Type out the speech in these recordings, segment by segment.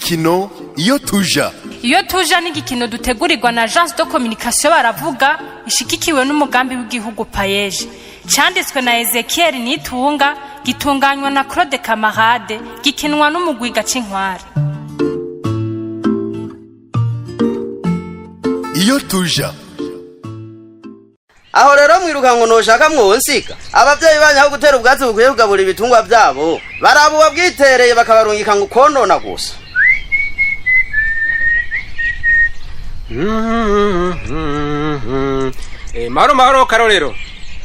igikino iyo tuja. Iyo tuja ni igikino dutegurirwa na Agence de Communication baravuga ishikikiwe n'umugambi w'igihugu Payeje. Canditswe na Ezekiel Nitunga, gitunganywa na Claude Camarade, gikinwa n'umugwi Gacinkwari. Iyo tuja. Aho rero mwiruka ngo noshaka mwonsika abavyeyi banyaho gutera ubwatsi bukwiye kugabura ibitungwa byabo barabu babwitereye bakabarungika ngo konona gusa. Mahoro Karolero.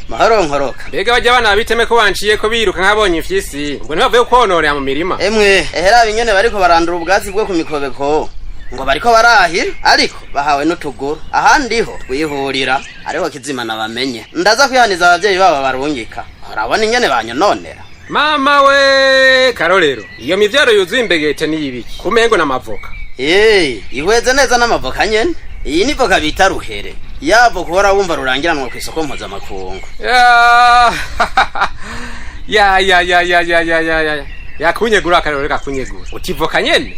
Mahoro nkoroka. Bega bajya bana biteme ko banciye ko biruka nkabonye ifyisi. Ngo ntibavuye konora mu mirima. Emwe ehera binyene bariko barandura ubwatsi bwo kumikobeko. Ngo bariko barahira ariko bahawe n'utuguru. Ahandi ho twihurira ariho kizimana bamenye. Ndaza kwihaniza abavyeyi babo barungika. Urabona ingene banyononera. Mama we Karolero. Iyo mivyaro yuzuye imbegete ni ibiki? Kumengo n'amavoka. Ihweze neza n'amavoka nyene. Iyi ni voka bita ruhere. Yavo kuhora wumva rurangiranwa ku isoko mpuzamakungu. Yakunyegura Karolero kakunyegura. Utivoka nyene?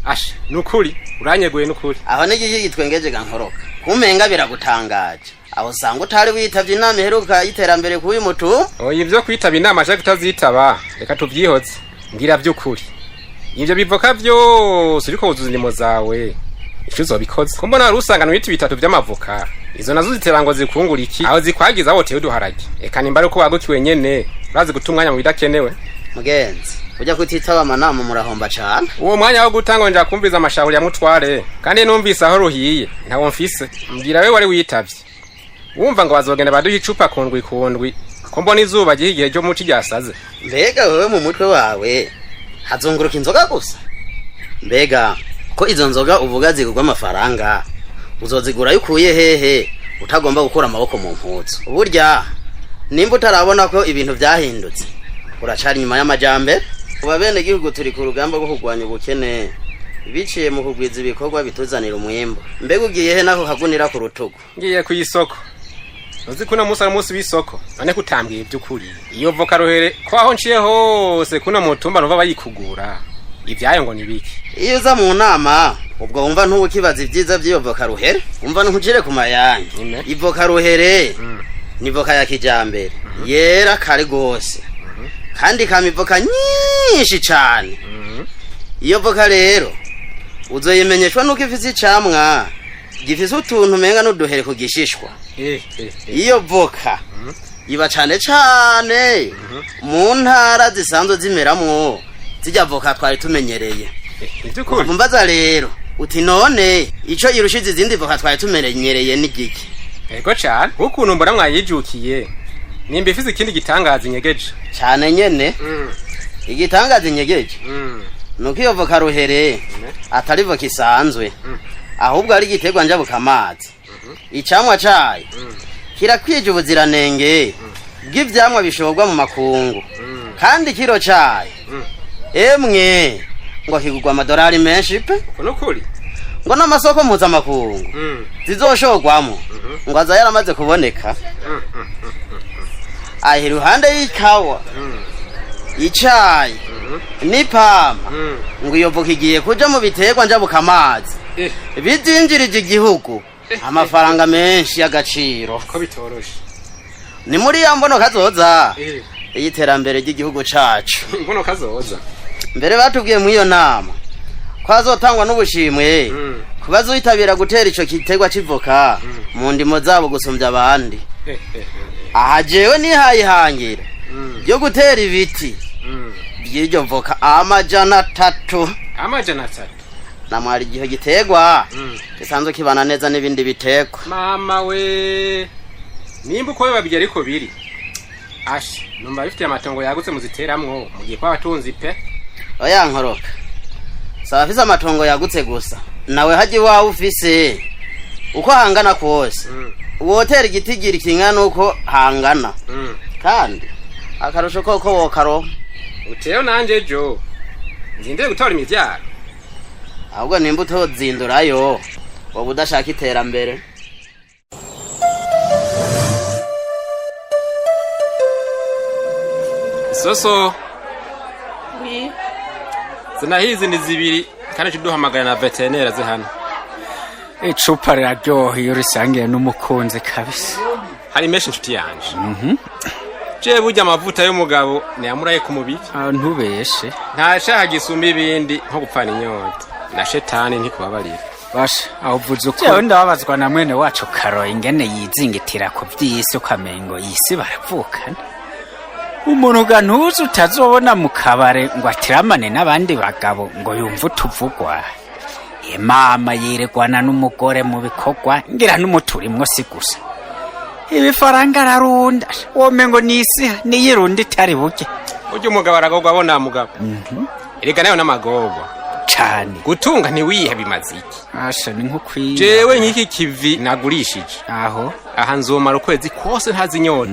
Asha nukuri uranyeguye nukuri. Aho n'igiki gitwengeje gankoroka. Kumenga biragutangaje. Aho sanga utari witavye inama iheruka y'iterambere kuyu mutu? Ivyo kwitaba inama aje kutazitaba. Reka tuvyihoze. Ngira vy'ukuri. Ivyo bivoka vyose uriko uzuza indimo zawe. Ico uzobikoze. Ko mbona rusangano biti bitatu vy'amavoka. Izo nazo zitera ngo zikungura iki? Aho zikwagiza aho tewe duharage. Eka nimba uko wagukiwe nyene. Bazi gutumwanya mu bidakenewe. Mugenzi, ujya kutitaba amanama murahomba cyane. Uwo mwanya wo gutango nja kumviza amashahuri ya mutware. Kandi numvise aho ruhiye. Ntawo mfise. Mbwira we wari witavye. Wumva ngo bazogenda baduha icupa kundwi. Ko mbona izuba gihigiye ryo muci ryasaze. Mbega wewe mu mutwe wawe hazunguruka inzoga gusa. Mbega ko izo nzoga uvuga zigurwa amafaranga uzozigura yukuye hehe utagomba gukura amaboko mu mpuzu. Burya nimba utarabona ko ibintu byahindutse uracari nyuma y'amajambe. Uba bene gihugu turi ku rugamba rwo kugwanya ubukene biciye mu kugwiza ibikorwa bituzanira umwimbo. Mbega ugiye he nako kagunira ku rutugu? Ngiye ku isoko. Uzi kuna musi w'isoko none kutambwiye by'ukuri. Iyo voka rohere ko aho nciye hose kuna mutumba nova bayikugura. Ivyayo ngo nibiki? Iyo uza mu nama ubwo wumva ntubukibaza ivyiza by'iyo voka ruhere, umva ntukujire ku mayange. Ivoka ruhere ni voka ya kijambere yera kare gose. Kandi kamivoka nyinshi cyane. Iyo voka rero uzoyimenyeshwa nuko ifise icamwa gifise utuntu menga n'uduhere ku gishishwa. Iyo voka iba cyane mu ntara zisanzwe zimeramwo zijya voka twari tumenyereye. Mbaza rero uti none ico irushize izindi voka twari tumenyereye ni giki? Ego cyane ukuntu mbona mwayijukiye. Nimba ifise ikindi gitangaza inyegeje cyane nyene. Igitangaza inyegeje nuko iyo voka ruhere atari voka isanzwe ahubwo ari igiterwa njabuka amazi. Icamwa cayo kirakwije ubuziranenge bw'ivyamwa bishobwa mu makungu. Kandi kiro cayo emwe ngo kigurwa amadolari menshi pe. Nukuri ngo n'amasoko mpuzamakungu zizoshogwamo ngo aza yaramaze kuboneka. Ahi ruhande y'ikawa icayi n'ipamba ngo iyo voka igiye kuja mu biterwa njabuka amazi bizinjirije igihugu amafaranga menshi y'agaciro. Ko bitoroshe ni muri ya mbono kazoza y'iterambere ry'igihugu cacu. Mbono kazoza mbere batubwiye mu iyo nama ko azotangwa n'ubushimwe kubazoyitabira gutera ico giterwa c'ivoka mu ndimo zabo gusumbya abandi. Aha jewe nihayihangira yo gutera ibiti by'iryo voka 300. Namwari igihe giterwa gisanzwe kibana neza n'ibindi biteko. Mama we nimba uko babijya ariko biri asha numva bifite amatongo yagutse muziteramwo mugiye kwa batunzi pe. Oya nkoroka saba afise amatongo yagutse gusa nawe haje wawe ufise uko hangana kose wotera igitigiri kingana uko hangana. Kandi akarusho koko wokaro uteo nanje jo nzinde gutora imivyaro ahubwo nimba utozindurayo wowe udashaka iterambere. Soso zinahizi ni zibiri kandi duhamagara na veterineri zihana. Icupa riraryoha iyo risangiye n'umukunzi kabisa. Hari menshi inshuti yanje. Je burya amavuta y'umugabo niyamuraye ku mubiri. Ntubeshe. Ntashaka gisumba ibindi nko gupfana inyota. Na shetani ntikubabarira. Basha avuze uko. Jewe ndababazwa na mwene wacu Karo ingene yizingitira ku by'isi ukamengo yisi baravukana. Umuntu gantuzi utazobona mu kabare ngo atiramane n'abandi bagabo ngo yumva utuvugwa. Mama yiregwana n'umugore mu bikorwa ngira n'umuturimwo si gusa. Ibifaranga ararunda womengo nisi niyirundi itari buke. Ujye umugabo aragogwa abona mugabo. Erega nayo n'amagogwa cyane. Gutunga ntiwihe bimaze iki? Asha ni nk'ukwiye. Jewe nk'iki kivi nagurishije. Aho aha nzomara ukwezi kose ntazi inyota.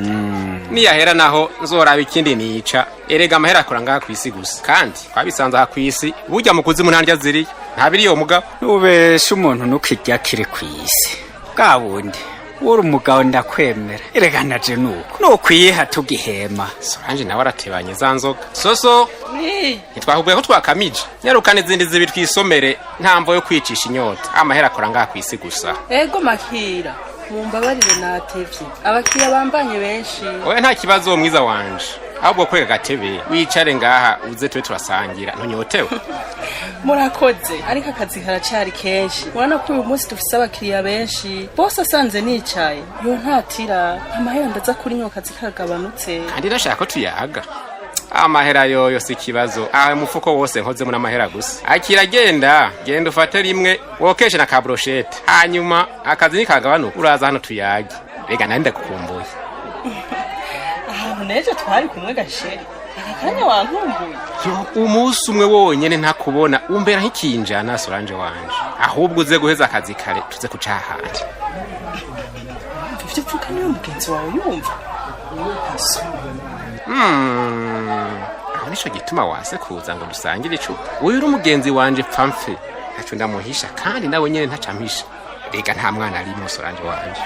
Niyahera naho nzoraba ikindi nica. Erega amahera akora ngaha kwisi gusa. Kandi kwabisanze aha kwisi burya mu kuzimu ntandya ziri. Ntabiri yo mugabo. Ubesha umuntu nukijya kiri kwisi. Bwabundi uri umugabo ndakwemera. Erega naje nuko kwiha tugihema. Sorange nawe aratebanye za nzoga. Soso ntitwahubuye ko twakamije. Nyarukane izindi zibi twisomere ntamvo yo kwicisha inyota. Amahera akora ngaha kwisi gusa. Ego Makira mumbabarire natevye. Abakiriya bambanye benshi. Oya nta kibazo mwiza wanje. Ahubwo kwega gatebe wicare ngaha uze twe turasangira ntunyotewe. Murakoze ariko akazi karacari kenshi. Urana ko uyu munsi dufise abakiriya benshi. Bose asanze nicaye. Yo ntatira amahera ndaza kuri nyoka zikagabanutse. Kandi ndashaka ko tuyaga. Amahera yoyo si kibazo. Aha mufuko wose nkozemo n'amahera gusa. Akira genda ufate rimwe wokeshe na ka brochette. Hanyuma akazi nikagabanuka uraza hano tuyage. Rega nandi kukumbuye. Neje twari kumwe gasheri. Akanya wankumbuye. Yo umunsi umwe wonyene ntakubona umbera nk'ikinjana Solange wanje. Ahubwo uze guheza akazi kare tuze kucahanje. Ivyo pfuka niyo mugenzi wawe yumva. Aho nisho gituma wase kuza ngo dusangire icupa. Uyu uri umugenzi wanje pfamfe. Ntaco ndamuhisha kandi nawe nyene ntacampisha. Rega nta mwana arimo Solange wanje.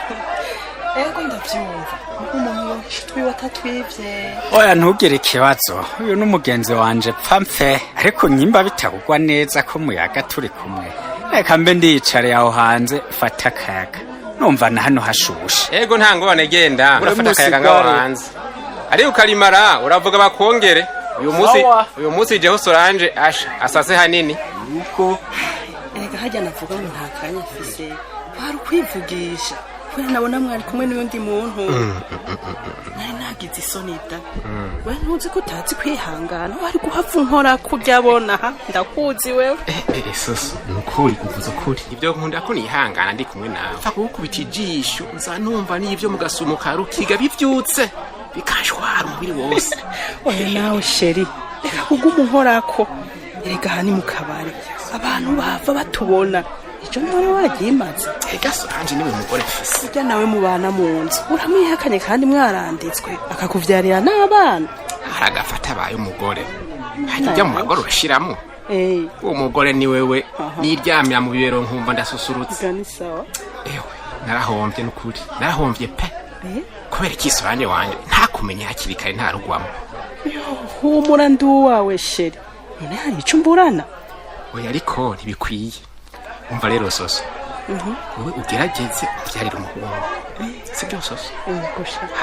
Ego ndavyumva. Umuntu twiwe atatwivye. Oya ntugire ikibazo. Uyu n'umugenzi wanje pfamfe ariko nyimba bitagugwa neza ko muyaga turi kumwe. Reka mbe ndiyicare aho hanze fata akayaga. Numva na hano hashushe. Ego ntangobane genda urafata akayaga ngaho hanze. Ari ukarimara uravuga bakongere. Uyu munsi jeho Solange asase hanini. Uko erega hajya navuga ngo nta kanya afise. Bari kwivugisha. Kwe nabona mwari kumwe n'undi muntu. Nari nagize isoni da. We ntuzi ko utazi kwihangana. Wari guhava nkora kuryabona ha. Ndakuzi wewe. Soso nukuri kuvuza kuri. Ibyo nkunda ko nihangana ndi kumwe nawe. Fa kukubita ijisho nzanumva n'ivyo mugasumuka rukiga bivyutse. Bikashwara umubiri wose. Oya nawe sheri. Reka kuguma nkorako. Erega hani mu kabari. Abantu bava batubona. Ico none wagimaze. Ega Solange niwe mugore fisi. Ujya nawe mubana mu nzu. Uramwihakanye kandi mwaranditswe. Akakuvyarira n'abana. Haragafata baye umugore. Hajya mu magoro urashiramo. Uwo mugore ni wewe. Niryamya mu bibero nkumva ndasusurutse. Gani sawa. Ewe narahombye n'ukuri. Narahombye pe. Kubera iki Solange wanje ntakumenya hakiri kare ntarugwamo. Humura ndu wawe sheri. None hari ico mburana. Oya ariko ntibikwiye. Umva rero Soso. Wowe ugerageze ubyarira umuhungu. Sibyo Soso.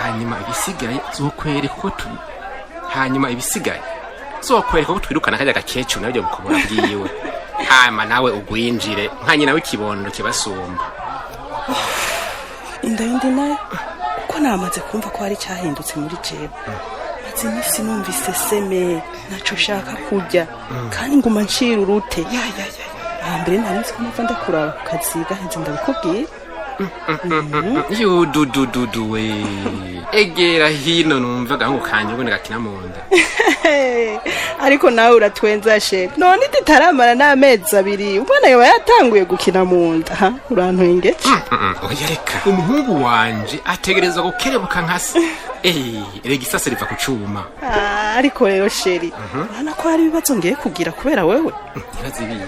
Hanyuma ibisigaye zokwereka ko tu. Hanyuma ibisigaye zokwereka ko twirukana kajya gakecu nabyo mukubura bwiwe. Hanyuma nawe ugwinjire nkanye nawe kibondo kibasumba. Indayindi nayo ko namaze kumva ko hari cyahindutse muri jewe. Maze numvise seme naco shaka kujya kandi nguma nshira urute. Mbere nari ko nava ndakuraba kazi gahenze ndabikubwiye. Yo dudu we. Egera hino numvaga ngo kanyubone gakina munda. Ariko nawe uratwenza she. None titaramara n'amezi abiri. Umwana yawe yatanguye gukina munda. Urantwengeje. Oya reka. Umuhungu wanje ategereza gukerebuka nkase. Erega isase riva kucuma. Ariko rero sheri. Urana ko hari ibibazo ngiye kugira kubera wewe. Ibibazo biye.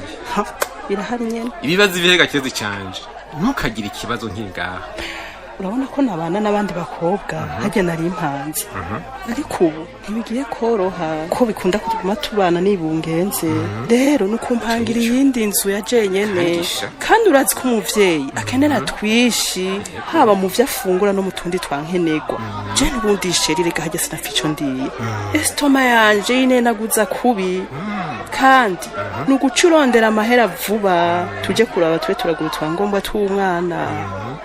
Birahari nyene. Ibibazo bihega kibazo cyanje. Ntukagire ikibazo nk'ingaha. urabona ko nabana n'abandi bakobwa hajya nari impanzi ariko ubu ntibigiye koroha ko bikunda kuguma tubana nibungenze rero nukumpangira iyindi nzu ya jenyene kandi urazi ko umuvyeyi akenera twishi haba mu vyo afungura no mu tundi twankenegwa je n'ubundi sheri rega hajya sinapfa ico ndiye estoma yanje yinenaguza kubi kandi nuguca urondera amahera vuba tuje kuraba tube turagura utwangombwa tw'umwana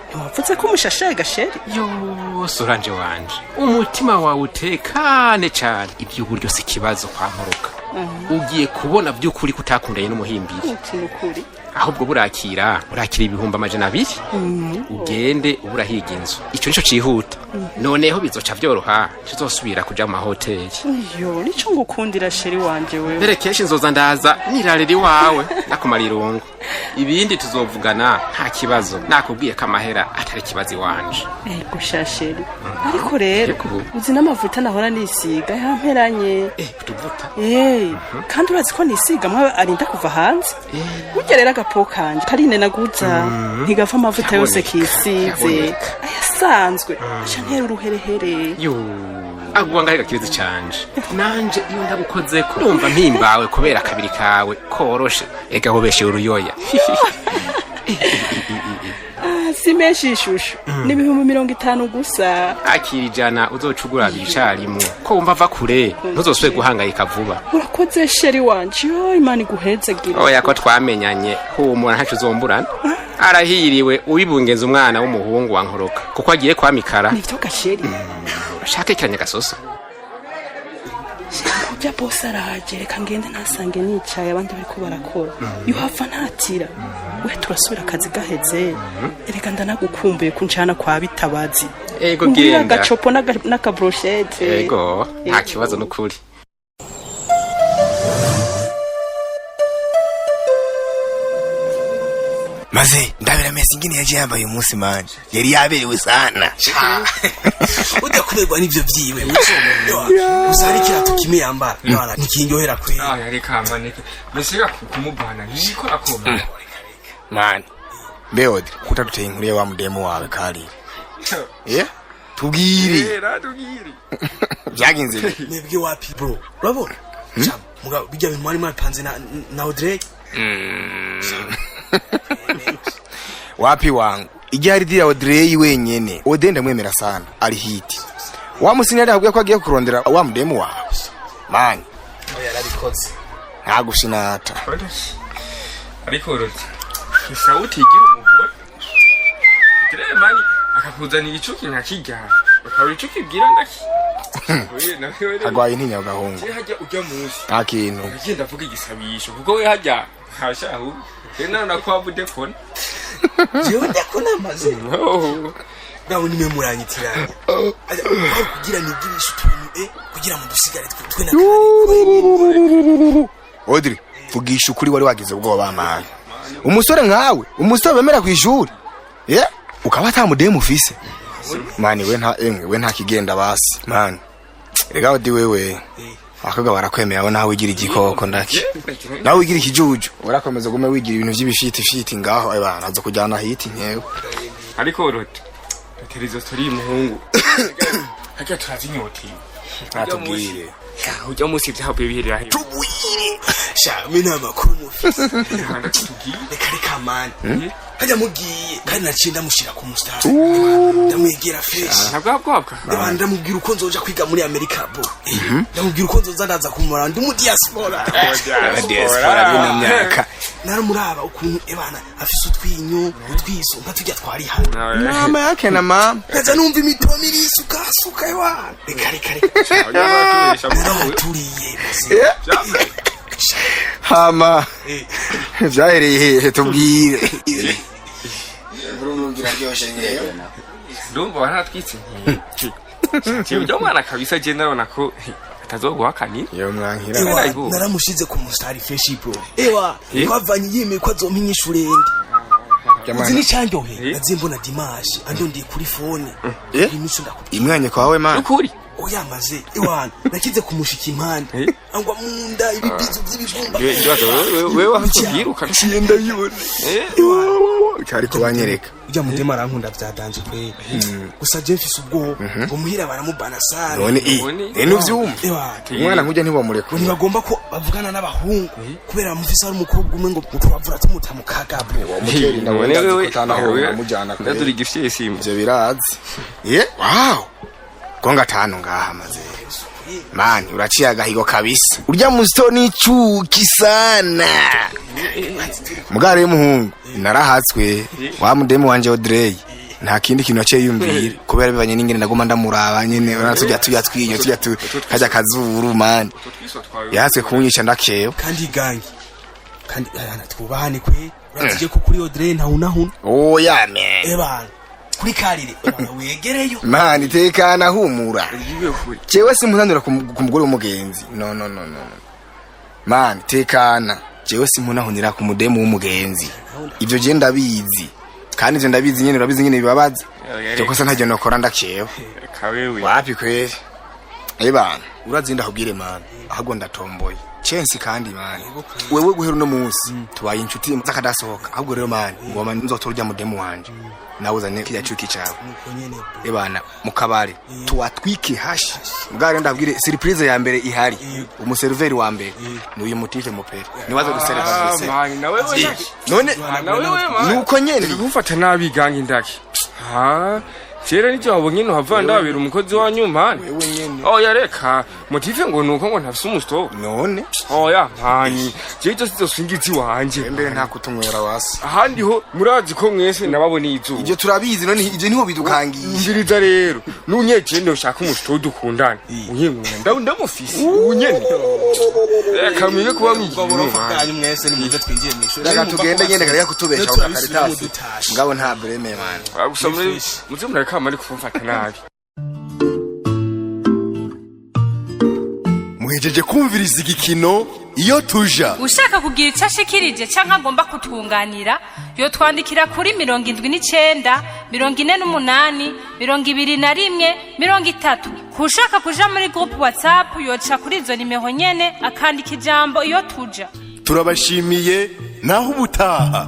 ntiwavuze ko umushashaye gasheri yo soranje wanje umutima wawe utekane cane ibyo buryo si kibazo kwa Nkoroka ugiye kubona by'ukuri kutakundanye n'umuhimbiri ukuri ahubwo burakira ibihumbi 200 ugende uburahiga inzu ico nico cihuta noneho bizoca vyoroha tuzosubira kuja mu mahoteli yo nico ngukundira sheri wanje wewe mbere kenshi nzoza ndaza nirarira iwawe nakumara irungu ibindi tuzovugana nta kibazo nakubwiye ko amahera atari kibazo iwanje ego shasheri ariko rero uzi n'amavuta nahora nisiga yamperanye tuvuta kandi urazi ko nisiga mwa arinda kuva hanze burya rero agapo kanje karine naguza ntigava amavuta yose kisize ayasanzwe aca ntera uruherehere yo agwa ngahiga kibizi canje nanje iyo ndagukoze ko numva mpimbawe kubera kabiri kawe koroshe ega hobeshe uruyoya si menshi ishusho ni 50 gusa akirijana uzocugura bicarimwe ko wumva ava kure ntuzosubire guhangayika vuba urakoze sheri wanje yo imana iguhezagira oya ko twamenyanye humura ntacu uzomburana arahiriwe ubibungeza umwana w'umuhungu wa Nkoroka kuko agiye kwa Mikara nivyo gasheri shaka ikanya gasoso ujya boss araje reka ngende ntasange nicaye abandi bariko barakora yuhava ntatira we turasubira akazi gaheze reka ndanagukumbuye kunjana kwa Bitabazi ego genda agacopo n'akabrochette ego nta kibazo n'ukuri maze ndabira Messi ingene yaje yambaye umunsi manje yari yaberewe sana udakuberwa n'ivyo vyiwe usari kirato kimwe yambara none nikinyohera kwe yari kamanike musiga kumubana niko akoma man beodi kutatuteye inkuru wa mudemo wawe kali tubwire byagenze nebwe wapi bro bravo muga bijya bimwari mwapanze na Audrey wapi wangu ijari dia Audrey wenyene odenda mwemera sana ari hiti wa musinyari ahubwo ko agiye kurondera wa mudemo wawe man oya yarabikoze ntagushinata ariko roti sauti igira umugore kire mani akakuzana igicuki nkakijya bakaba igicuki bwira ndaki agwaye ntinya gahungu hajya ujya munsi akintu agenda avuga igisabisho kuko we hajya hashahu rena nakwabu defone jewe ndakona maze nawe nimwe muranyitiranya kugira nigirisha utuntu kugira mu dusigare twe na kare Audrey vugisha ukuri wari wagize ubwoba bamana umusore nkawe umusore bemera ku ishuri ukaba atamudemu ufise mani we nta kigenda basi mani rega odi wewe akaga barakwemera aho nawe wigira igikoko ndaki nawe wigira ikijuju urakomeza gume wigira ibintu by'ibishiti ngaho abana aza kujyana hiti nkewe ariko rote terizo story muhungu hajya turazinyoti atubwire ujya munsi byahabwe bihirira he tubwire sha mina makuru mufise reka man hajya mugiye kandi nacinda mushira ku mustari ndamwegera fresh nabwabwabwa ndamubwira uko nzoja kwiga muri America bro ndamubwira uko nzoza ndaza kumara ndi mu diaspora bina myaka naramuraba ukuntu ebana afise utwinyo utwiso nka tujya twari hano mama yake na mama kaza numva imitomo irisuka ewa reka turiye hama vyahereye hehe tubwire ndumva waratwitse cyo mwana kabisa je ndabona ko atazoguhakani yo mwankira naramushize ku mustari fresh bro ewa kwavanye yime ko azompinya ishurende uzi ni cyanjohe nazimbona Dimash andondiye kuri phone imico ndakubwira imwanye kwawe man ukuri oyamaze ewana nakize kumushika impande angwa munda ibibizo by'ibijumba wewe hakubwira ukaciyenda yibone cyari kubanyereka ujya mudema arankunda vyadanje kwe gusa je mfise ubwo ngo muhira baramubana sana none nuvyumva ewa umwana nkujya ntibamureka ngo ntibagomba ko bavugana n'abahungu kubera mufise ari umukobwa umwe ngo tubavura tumuta mu kagabo umukeri none wewe amujana ndaduri gifye simu ivyo birazi wow gonga tano ngaha maze mani uraciye agahigo kabisa urya musto ni cuki sana mugare y'umuhungu narahatswe wa mudemu wanje Audrey nta kindi kintu aciye yumvira kubera bibanye n'ingene ndagoma ndamuraba nyene tujya twinyo tujya kajya kazuru mani yahatswe kunyica ndakeyo kandi gangi kandi twubahane kwe uratije ko kuri Audrey nta unahuna oya me ebana kuri karire wegereyo mani tekana humura jewe simpunanira ku mugore w'umugenzi no mani tekana jewe simpunahunira ku mudemu w'umugenzi ivyo je ndabizi kandi ivyo ndabizi nyene urabizi nyene bibabaza cyo kosa ntajye nokora ndakewe kawewe wapi kweli bana urazinda kubwire mani ahubwo ndatomboye chensi kandi mani wewe guhera no munsi tubaye inshuti zakadasohoka ahubwo rero mani ngoma nzotorya mudemu wanje nawe uzane kijya cyuki cyawe bana mukabare tuwatwike hashi mugare ndabwire surprise ya mbere ihari umuserveri wa mbere n'uyu mutife mupere niwaza guserva bise none nuko nyene gufata nabi gangi ndaki Chere ni cyo nyine hava ndabira umukozi wa nyumane wewe nyene oya reka motive ngo nuko ngo ntafise umusto none oya mpani cyo sizo singizi wanje mbere nta kutunywera wasi ahandi ho murazi ko mwese nababona izuba ibyo turabizi none ibyo niho bidukangiye ndiriza rero nunyeje ndo shaka umusto dukundana unyemwe ndamufise unyene reka mwiye kuba mwigiro mwese ni mwiza twinjiye mwishuri daga tugende nyene kare kutubesha ukaritasi ngabo nta breme man agusomye muzimura kamari kumfata nabi muhejeje kumviriza igikino iyo tuja ushaka kugira icyo ashikirije canke agomba kutunganira yo twandikira kuri 79 48 21 30 kushaka kuja muri groupe WhatsApp yoca kuri izo nimero nyene akandika ijambo iyo tuja turabashimiye naho ubutaha